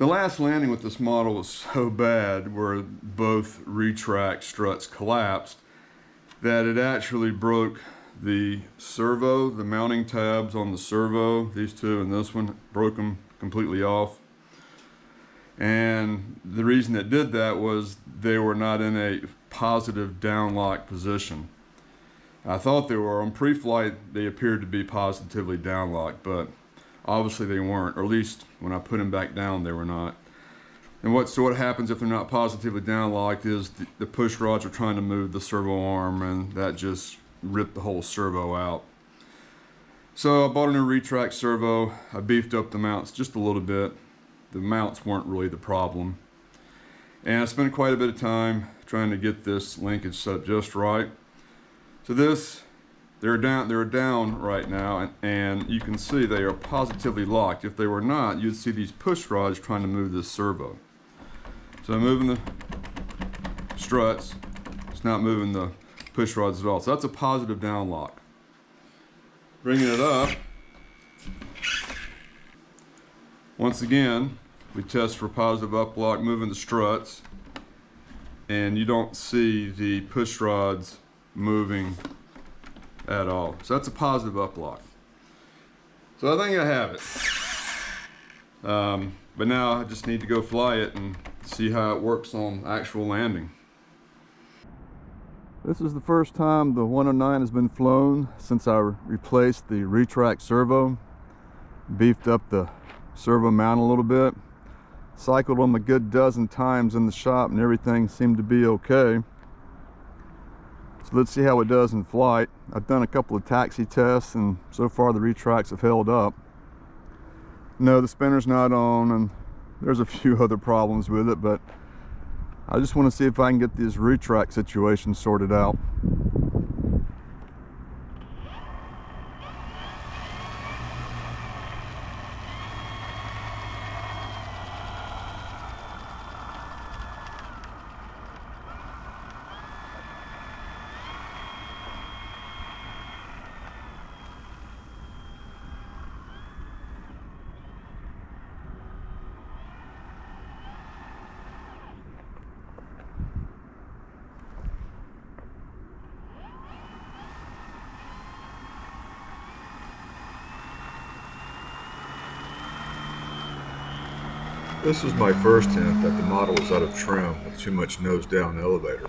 The last landing with this model was so bad where both retract struts collapsed that it actually broke the servo, the mounting tabs on the servo, these two and this one, broke them completely off. And the reason it did that was they were not in a positive downlock position. I thought they were. On pre-flight, they appeared to be positively downlocked, but obviously they weren't, or at least when I put them back down, they were not. And so what happens if they're not positively downlocked is the push rods are trying to move the servo arm, and that just ripped the whole servo out. So I bought a new Retract Servo. I beefed up the mounts just a little bit. The mounts weren't really the problem. And I spent quite a bit of time trying to get this linkage set up just right. So they're down right now, and you can see they are positively locked. If they were not, you'd see these push rods trying to move this servo. So I'm moving the struts. It's not moving the push rods at all. So that's a positive down lock. Bringing it up. Once again, we test for positive up lock, moving the struts, and you don't see the push rods moving at all. So that's a positive up lock. So I think I have it. But now I just need to go fly it and see how it works on actual landing. This is the first time the 109 has been flown since I replaced the Retract Servo. Beefed up the servo mount a little bit. Cycled them a good dozen times in the shop and everything seemed to be okay. So let's see how it does in flight. I've done a couple of taxi tests and so far the retracts have held up. No, the spinner's not on and there's a few other problems with it, but I just want to see if I can get this retract situation sorted out. This was my first hint that the model was out of trim with too much nose down elevator.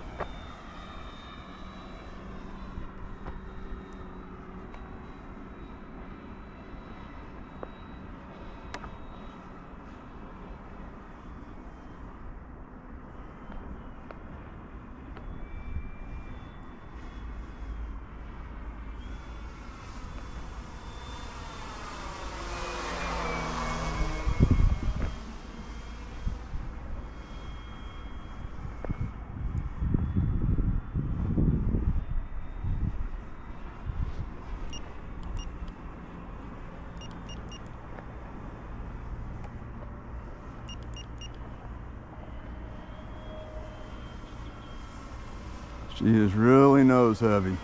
She is really nose heavy.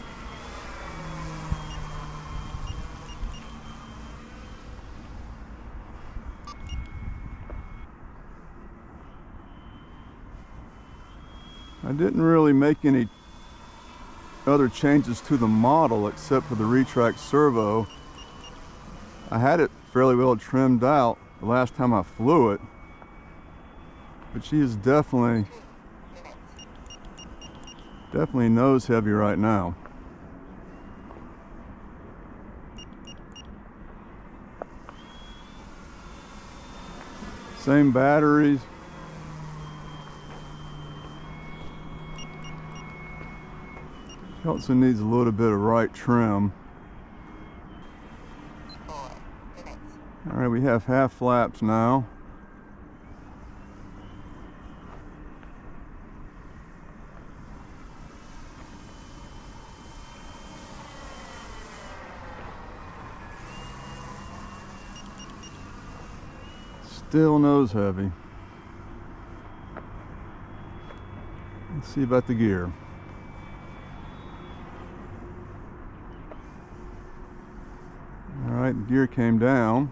I didn't really make any other changes to the model except for the Retract Servo. I had it fairly well trimmed out the last time I flew it, but she is definitely nose heavy right now. Same batteries. She also needs a little bit of right trim. All right, we have half flaps now. Still nose heavy. Let's see about the gear. All right, the gear came down.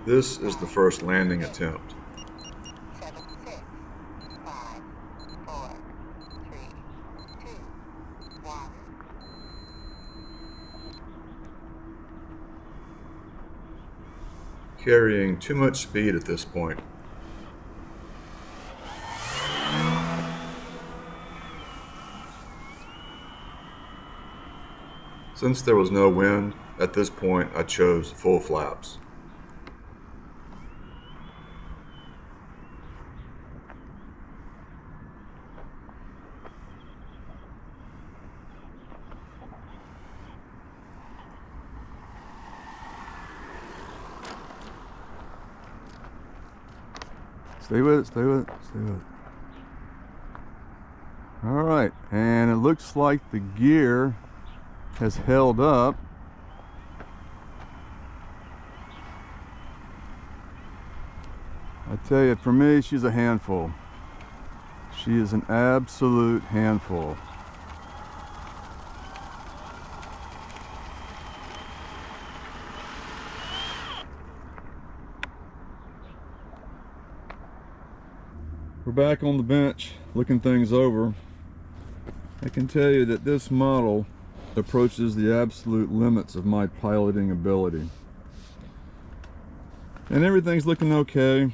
This is the first landing attempt. 7, 6, 5, 4, 3, 2, 1. Carrying too much speed at this point. Since there was no wind, at this point I chose full flaps. Stay with it, stay with it, stay with it. All right, and it looks like the gear has held up. I tell you, for me, she's a handful. She is an absolute handful. We're back on the bench looking things over. I can tell you that this model approaches the absolute limits of my piloting ability. And everything's looking okay,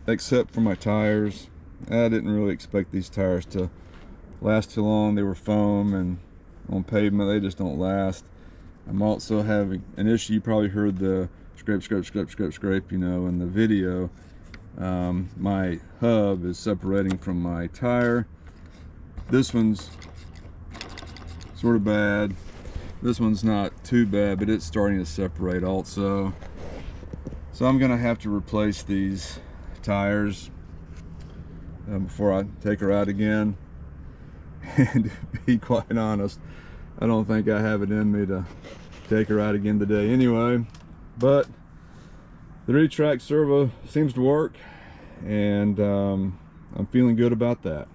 except for my tires. I didn't really expect these tires to last too long. They were foam, and on pavement they just don't last. I'm also having an issue. You probably heard the scrape, scrape, scrape, scrape, scrape, you know, in the video. My hub is separating from my tire. This one's sort of bad. This one's not too bad, but it's starting to separate also. So I'm gonna have to replace these tires before I take her out again. And to be quite honest, I don't think I have it in me to take her out again today anyway. But the Retract Servo seems to work, and I'm feeling good about that.